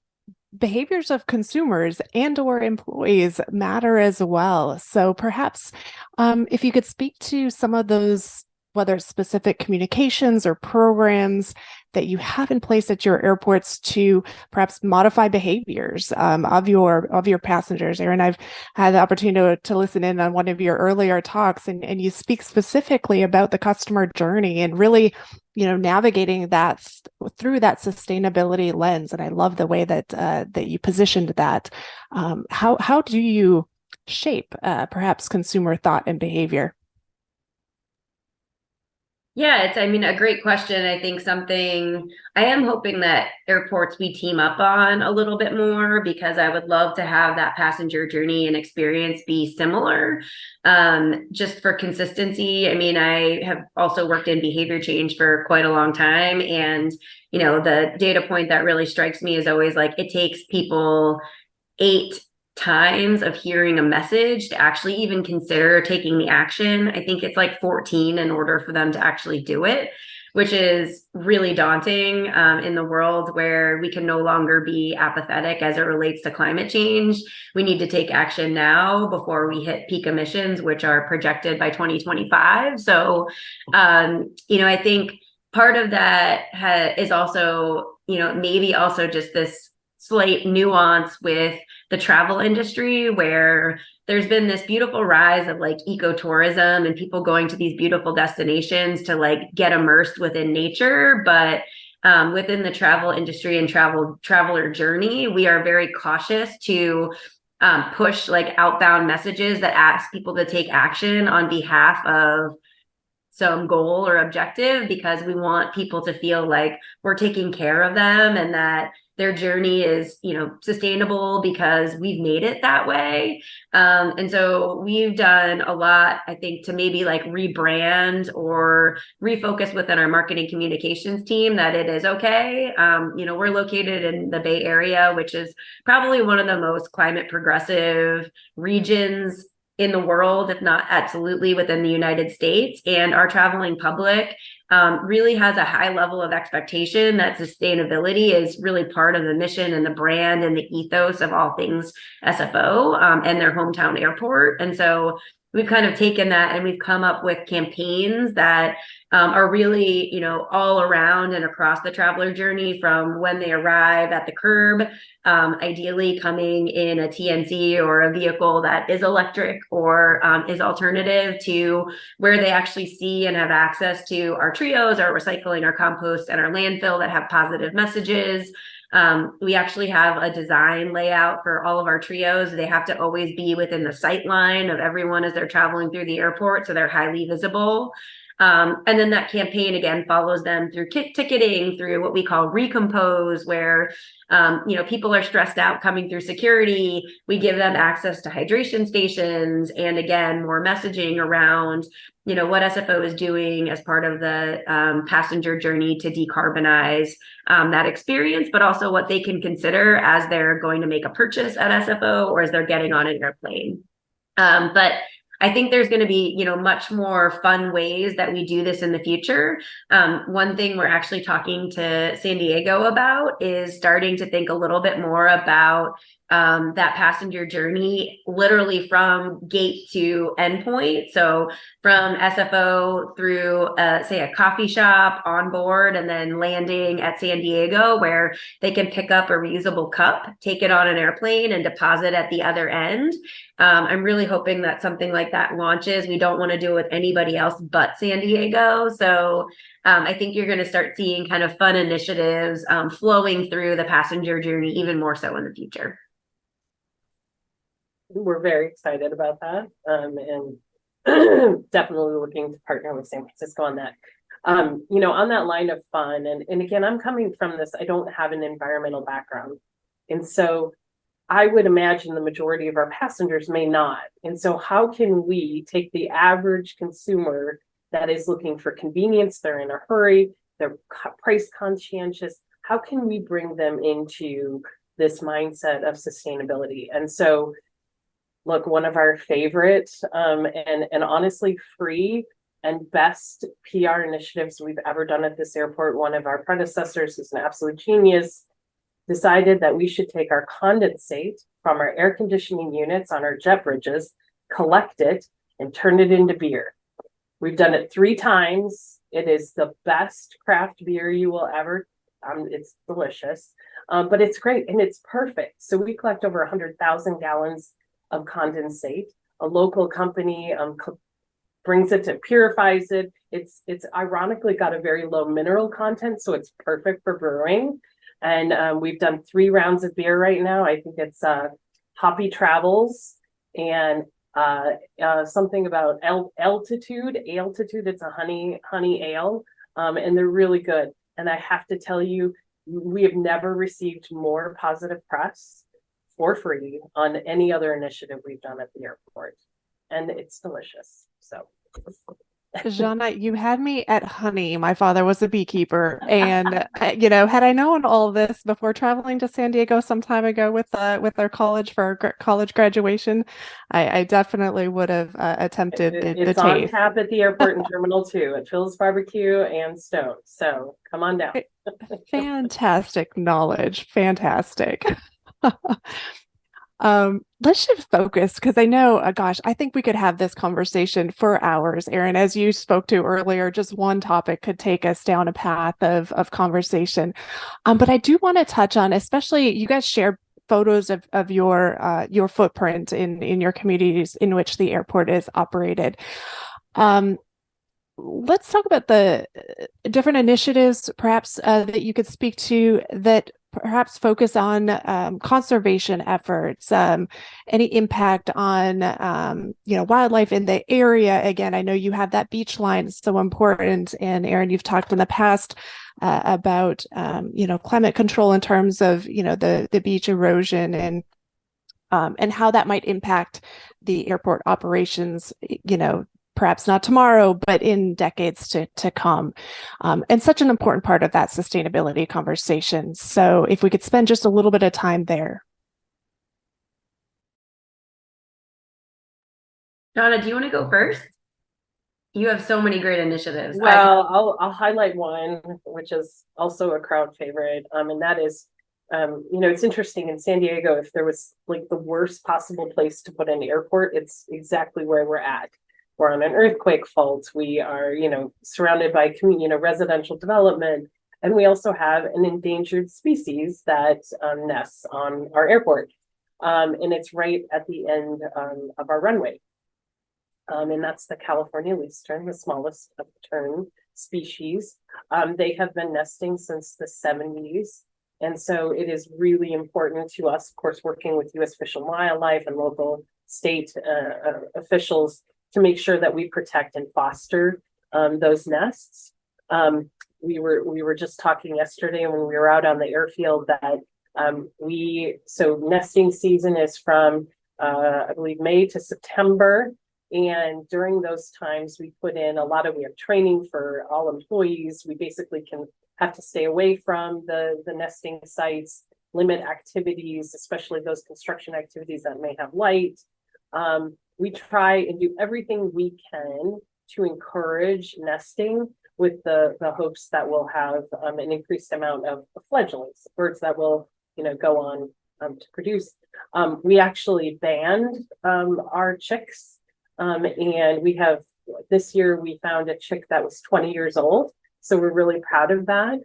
behaviors of consumers and or employees matter as well. So perhaps if you could speak to some of those, whether it's specific communications or programs that you have in place at your airports to perhaps modify behaviors of your passengers. Erin, I've had the opportunity to listen in on one of your earlier talks, and you speak specifically about the customer journey and really, navigating that through that sustainability lens. And I love the way that you positioned that. How do you shape perhaps consumer thought and behavior? Yeah, it's, I mean, a great question. I think something I am hoping that airports we team up on a little bit more, because I would love to have that passenger journey and experience be similar. Just for consistency. I mean, I have also worked in behavior change for quite a long time. And, the data point that really strikes me is always like it takes people 8 times of hearing a message to actually even consider taking the action. I think it's like 14 in order for them to actually do it, which is really daunting in the world where we can no longer be apathetic as it relates to climate change. We need to take action now before we hit peak emissions, which are projected by 2025. So, I think part of that is also, maybe also just this slight nuance with the travel industry, where there's been this beautiful rise of like ecotourism and people going to these beautiful destinations to like get immersed within nature. But within the travel industry and traveler journey, we are very cautious to push like outbound messages that ask people to take action on behalf of some goal or objective, because we want people to feel like we're taking care of them and that their journey is, sustainable because we've made it that way. And so we've done a lot, I think, to maybe like rebrand or refocus within our marketing communications team that it is okay. We're located in the Bay Area, which is probably one of the most climate progressive regions in the world, if not absolutely within the United States. And our traveling public really has a high level of expectation that sustainability is really part of the mission and the brand and the ethos of all things SFO and their hometown airport. And so we've kind of taken that and we've come up with campaigns that are really, all around and across the traveler journey, from when they arrive at the curb, ideally coming in a TNC or a vehicle that is electric or is alternative, to where they actually see and have access to our trios, our recycling, our compost, and our landfill that have positive messages. We actually have a design layout for all of our trios. They have to always be within the sight line of everyone as they're traveling through the airport, so they're highly visible. And then that campaign again follows them through ticketing, through what we call recompose, where people are stressed out coming through security. We give them access to hydration stations, and again, more messaging around what SFO is doing as part of the passenger journey to decarbonize that experience, but also what they can consider as they're going to make a purchase at SFO or as they're getting on an airplane. But I think there's going to be, much more fun ways that we do this in the future. One thing we're actually talking to San Diego about is starting to think a little bit more about that passenger journey, literally from gate to endpoint. So from SFO through, say, a coffee shop on board, and then landing at San Diego, where they can pick up a reusable cup, take it on an airplane, and deposit at the other end. I'm really hoping that something like that launches. We don't want to do it with anybody else but San Diego. So I think you're going to start seeing kind of fun initiatives flowing through the passenger journey even more so in the future. We're very excited about that, and definitely looking to partner with San Francisco on that. On that line of fun, and again, I'm coming from this, I don't have an environmental background. And so I would imagine the majority of our passengers may not. And so how can we take the average consumer that is looking for convenience, they're in a hurry, they're price conscientious, how can we bring them into this mindset of sustainability? And so look, one of our favorite and honestly free and best PR initiatives we've ever done at this airport, one of our predecessors, who's an absolute genius, decided that we should take our condensate from our air conditioning units on our jet bridges, collect it, and turn it into beer. We've done it 3 times. It is the best craft beer you will ever, it's delicious, but it's great and it's perfect. So we collect over 100,000 gallons of condensate. A local company brings it to purifies it. It's ironically got a very low mineral content, so it's perfect for brewing. And we've done 3 rounds of beer right now. I think it's Hoppy Travels and something about altitude, it's a honey ale, and they're really good. And I have to tell you, we have never received more positive press for free on any other initiative we've done at the airport. And it's delicious. So Sjohnna, you had me at honey. My father was a beekeeper, and had I known all this before traveling to San Diego some time ago with our college for our college graduation, I definitely would have attempted the it's on taste. tap at the airport and Terminal 2 at Phil's Barbecue and Stone. So come on down. Fantastic knowledge. Fantastic. Let's shift focus because I know, gosh, I think we could have this conversation for hours, Erin. As you spoke to earlier, just one topic could take us down a path of conversation. But I do want to touch on, especially you guys share photos of your footprint in your communities in which the airport is operated. Let's talk about the different initiatives, perhaps that you could speak to that perhaps focus on conservation efforts, any impact on wildlife in the area. Again, I know you have that beach line, it's so important. And Erin, you've talked in the past about climate control in terms of the beach erosion and how that might impact the airport operations. Perhaps not tomorrow, but in decades to come. And such an important part of that sustainability conversation. So if we could spend just a little bit of time there. Sjohnna, do you want to go first? You have so many great initiatives. Well, I'll highlight one, which is also a crowd favorite. And that is, it's interesting in San Diego, if there was like the worst possible place to put an airport, it's exactly where we're at. We're on an earthquake fault. We are, surrounded by residential development, and we also have an endangered species that nests on our airport, and it's right at the end of our runway, and that's the California leastern, the smallest of the tern species. They have been nesting since the 70s, and so it is really important to us, of course, working with U.S. Fish and Wildlife and local state officials to make sure that we protect and foster those nests. We were just talking yesterday when we were out on the airfield that so nesting season is from I believe May to September, and during those times we put in we have training for all employees. We basically have to stay away from the nesting sites, limit activities, especially those construction activities that may have light. We try and do everything we can to encourage nesting with the hopes that we'll have an increased amount of fledglings, birds that will go on to produce. We actually banned our chicks, and we have this year we found a chick that was 20 years old, so we're really proud of that.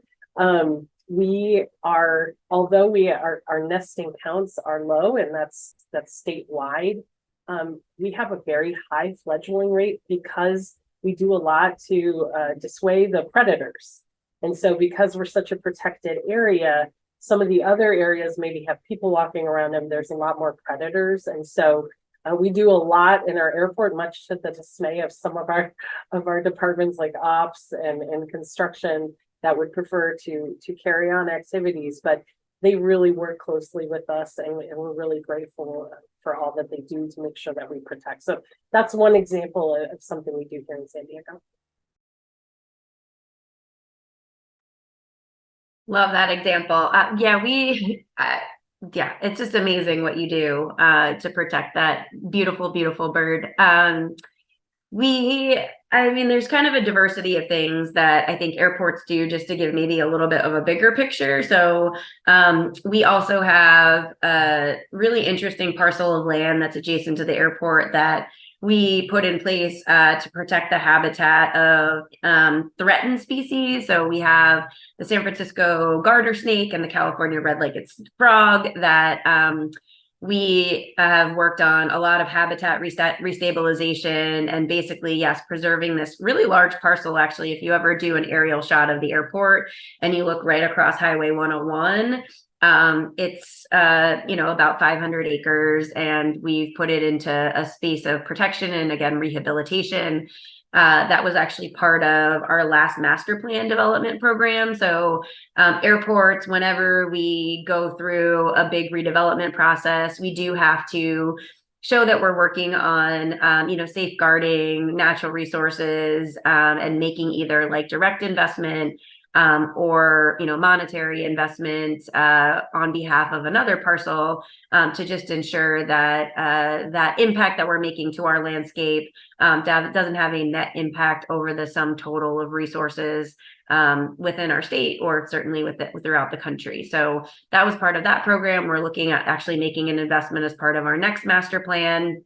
Although our nesting counts are low, and that's statewide. We have a very high fledgling rate because we do a lot to dissuade the predators. And so because we're such a protected area, some of the other areas maybe have people walking around them. There's a lot more predators. And so we do a lot in our airport, much to the dismay of some of our departments like ops and construction that would prefer to carry on activities. But they really work closely with us, and we're really grateful for all that they do to make sure that we protect. So that's one example of something we do here in San Diego. Love that example. It's just amazing what you do to protect that beautiful, beautiful bird. There's kind of a diversity of things that I think airports do just to give maybe a little bit of a bigger picture. So we also have a really interesting parcel of land that's adjacent to the airport that we put in place to protect the habitat of threatened species. So we have the San Francisco garter snake and the California red-legged frog that we have worked on a lot of habitat restabilization and basically, yes, preserving this really large parcel. Actually, if you ever do an aerial shot of the airport and you look right across Highway 101, It's about 500 acres, and we've put it into a space of protection and, again, rehabilitation. That was actually part of our last master plan development program. So airports, whenever we go through a big redevelopment process, we do have to show that we're working on, safeguarding natural resources, and making either like direct investment, or monetary investments on behalf of another parcel, to just ensure that that impact that we're making to our landscape doesn't have a net impact over the sum total of resources within our state, or certainly throughout the country. So that was part of that program. We're looking at actually making an investment as part of our next master plan.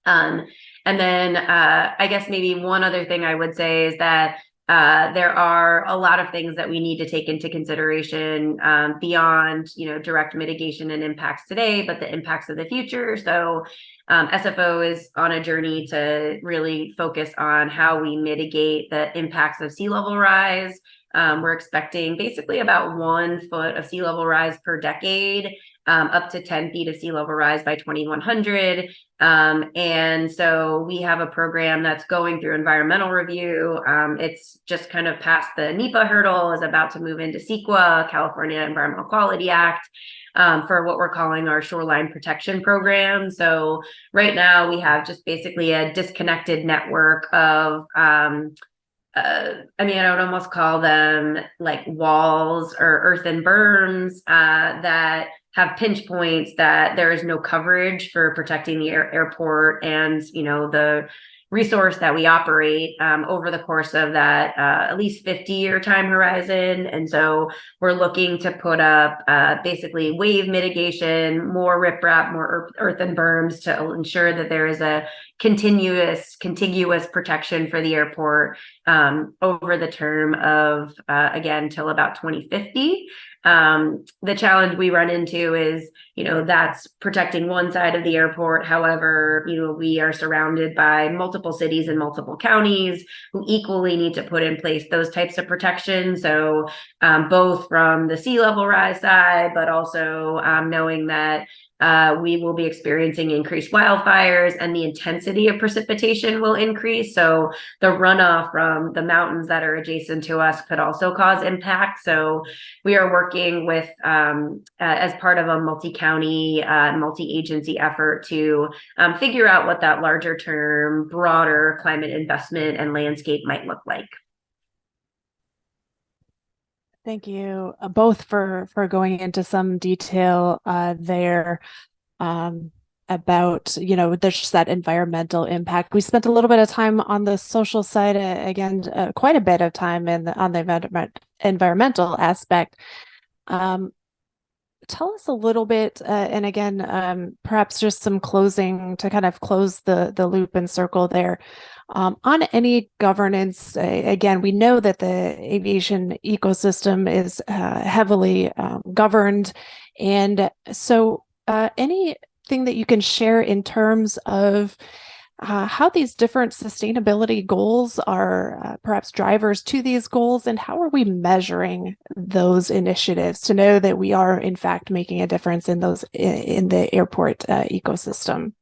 And then I guess maybe one other thing I would say is that there are a lot of things that we need to take into consideration beyond, direct mitigation and impacts today, but the impacts of the future. So SFO is on a journey to really focus on how we mitigate the impacts of sea level rise. We're expecting basically about 1 foot of sea level rise per decade, up to 10 feet of sea level rise by 2100. And so we have a program that's going through environmental review. It's just kind of past the NEPA hurdle, is about to move into CEQA, California Environmental Quality Act, for what we're calling our shoreline protection program. So right now we have just basically a disconnected network of, I would almost call them like walls or earthen berms that have pinch points that there is no coverage for protecting the airport and, the resource that we operate over the course of that at least 50-year time horizon. And so we're looking to put up basically wave mitigation, more riprap, more earthen berms to ensure that there is a contiguous protection for the airport over the term of, again, till about 2050. The challenge we run into is, that's protecting one side of the airport. However, we are surrounded by multiple cities and multiple counties who equally need to put in place those types of protections. So both from the sea level rise side, but also knowing that we will be experiencing increased wildfires and the intensity of precipitation will increase. So the runoff from the mountains that are adjacent to us could also cause impact. So we are working with, as part of a multi-county, multi-agency effort to figure out what that larger term, broader climate investment and landscape might look like. Thank you both for going into some detail there about, there's just that environmental impact. We spent a little bit of time on the social side, again, quite a bit of time on the environmental aspect. Tell us a little bit, and again, perhaps just some closing to kind of close the loop and circle there. On any governance, again, we know that the aviation ecosystem is heavily governed. And so anything that you can share in terms of how these different sustainability goals are perhaps drivers to these goals, and how are we measuring those initiatives to know that we are in fact making a difference in the airport ecosystem?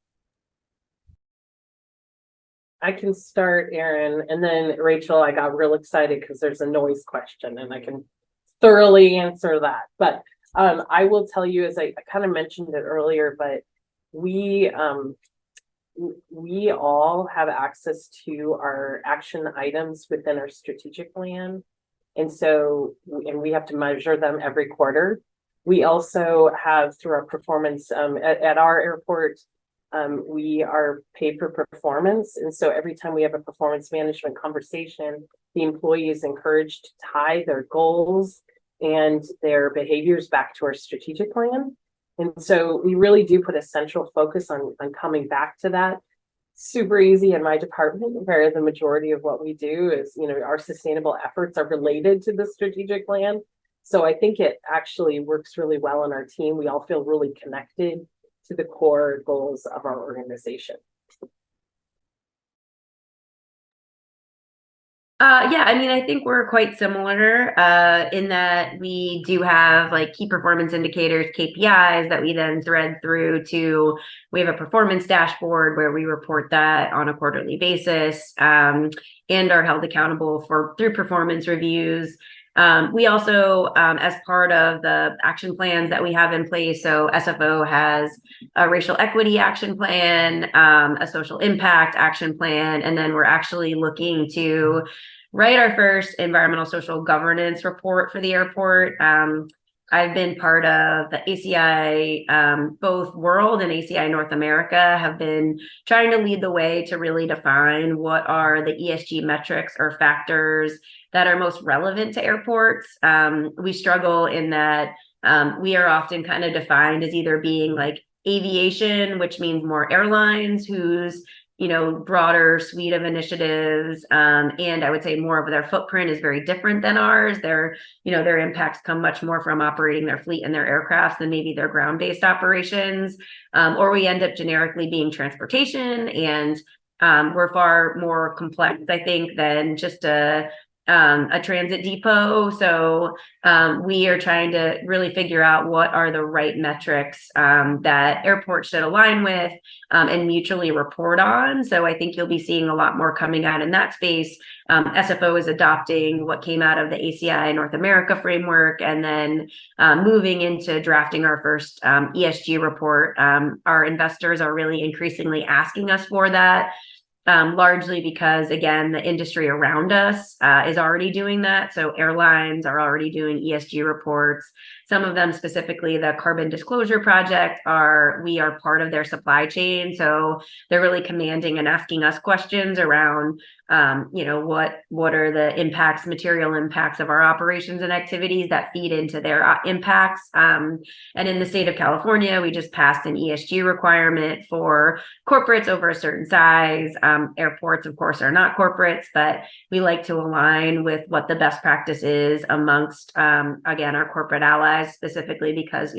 I can start, Erin, and then Rachel, I got real excited because there's a noise question and I can thoroughly answer that. But I will tell you, as I kind of mentioned it earlier, but we all have access to our action items within our strategic plan. And so, and we have to measure them every quarter. We also have, through our performance at our airport, we are paid for performance. And so every time we have a performance management conversation, the employee is encouraged to tie their goals and their behaviors back to our strategic plan. And so we really do put a central focus on coming back to that. Super easy in my department, where the majority of what we do is, our sustainable efforts are related to the strategic plan. So I think it actually works really well in our team. We all feel really connected to the core goals of our organization. Yeah, I mean, I think we're quite similar in that we do have like key performance indicators, KPIs that we then thread through to, we have a performance dashboard where we report that on a quarterly basis, and are held accountable for through performance reviews. We also, as part of the action plans that we have in place, so SFO has a racial equity action plan, a social impact action plan, and then we're actually looking to write our first environmental social governance report for the airport. I've been part of the ACI, both World and ACI North America have been trying to lead the way to really define what are the ESG metrics or factors that are most relevant to airports. We struggle in that we are often kind of defined as either being like aviation, which means more airlines whose broader suite of initiatives, and I would say more of their footprint is very different than ours. Their impacts come much more from operating their fleet and their aircrafts than maybe their ground-based operations, or we end up generically being transportation, and we're far more complex, I think, than just a transit depot. So we are trying to really figure out what are the right metrics that airports should align with and mutually report on. So I think you'll be seeing a lot more coming out in that space. SFO is adopting what came out of the ACI North America framework, and then moving into drafting our first ESG report. Our investors are really increasingly asking us for that. Largely because, again, the industry around us is already doing that. So airlines are already doing ESG reports. Some of them, specifically the Carbon Disclosure Project, we are part of their supply chain. So they're really commanding and asking us questions around, what are the material impacts of our operations and activities that feed into their impacts. And in the state of California, we just passed an ESG requirement for corporates over a certain size. Airports, of course, are not corporates, but we like to align with what the best practice is amongst, again, our corporate allies, specifically because,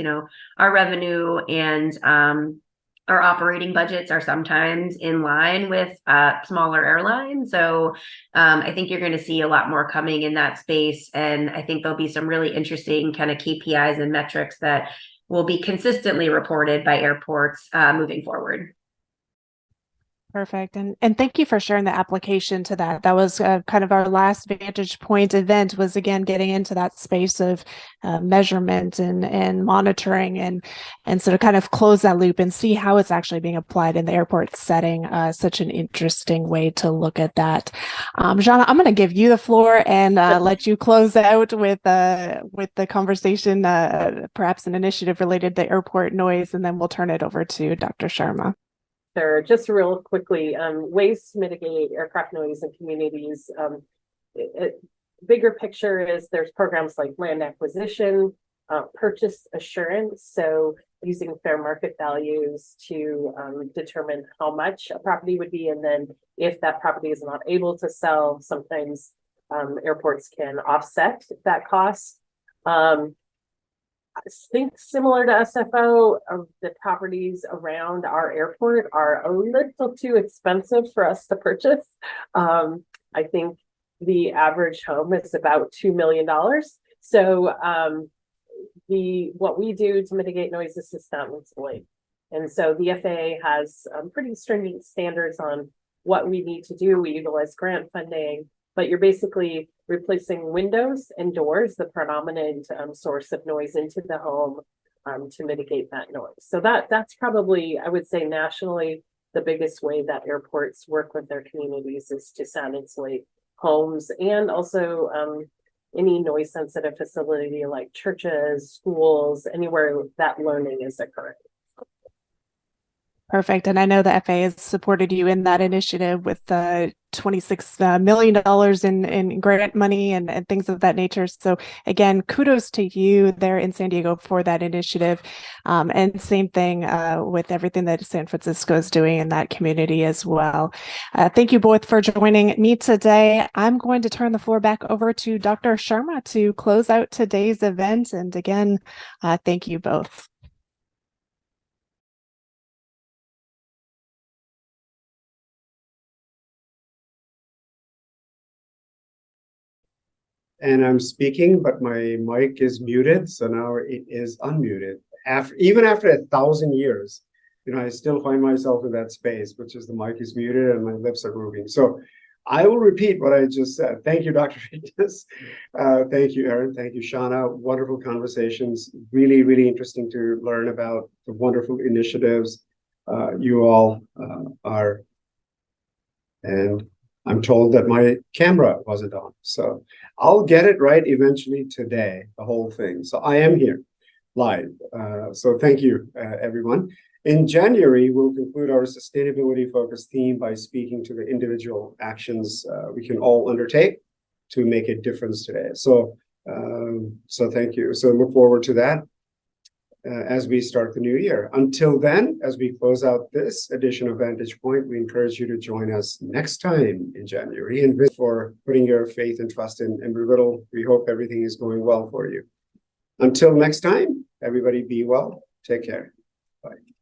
our revenue and our operating budgets are sometimes in line with smaller airlines. So I think you're going to see a lot more coming in that space. And I think there'll be some really interesting kind of KPIs and metrics that will be consistently reported by airports moving forward. Perfect. And thank you for sharing the application to that. That was kind of our last Vantage Point event, was again getting into that space of measurement and monitoring, and sort of kind of close that loop and see how it's actually being applied in the airport setting. Such an interesting way to look at that. Sjohnna, I'm going to give you the floor and let you close out with the conversation, perhaps an initiative related to airport noise, and then we'll turn it over to Dr. Sharma. Sure. Just real quickly, ways to mitigate aircraft noise in communities. Bigger picture is there's programs like land acquisition, purchase assurance. So using fair market values to determine how much a property would be. And then if that property is not able to sell, sometimes airports can offset that cost. I think similar to SFO, the properties around our airport are a little too expensive for us to purchase. I think the average home is about $2 million. So what we do to mitigate noise is system insulate. And so the FAA has pretty stringent standards on what we need to do. We utilize grant funding, but you're basically replacing windows and doors, the predominant source of noise into the home, to mitigate that noise. So that's probably, I would say, nationally, the biggest way that airports work with their communities is to sound insulate homes, and also any noise sensitive facility like churches, schools, anywhere that learning is occurring. Perfect. And I know the FAA has supported you in that initiative with the $26 million in grant money and things of that nature. So again, kudos to you there in San Diego for that initiative. And same thing with everything that San Francisco is doing in that community as well. Thank you both for joining me today. I'm going to turn the floor back over to Dr. Sharma to close out today's event. And again, thank you both. and I'm speaking, but my mic is muted, so now it is unmuted. Even after 1,000 years, I still find myself in that space, which is the mic is muted and my lips are moving. So I will repeat what I just said. Thank you, Dr. Fitness. Thank you, Erin. Thank you, Sjohnna. Wonderful conversations. Really, really interesting to learn about the wonderful initiatives you all are. And I'm told that my camera wasn't on. So I'll get it right eventually today, the whole thing. So I am here live. So thank you, everyone. In January, we'll conclude our sustainability-focused theme by speaking to the individual actions we can all undertake to make a difference today. So thank you. So look forward to that as we start the new year. Until then, as we close out this edition of Vantage Point, we encourage you to join us next time in January and for putting your faith and trust in Embry-riddle. We hope everything is going well for you. Until next time, everybody be well. Take care. Bye.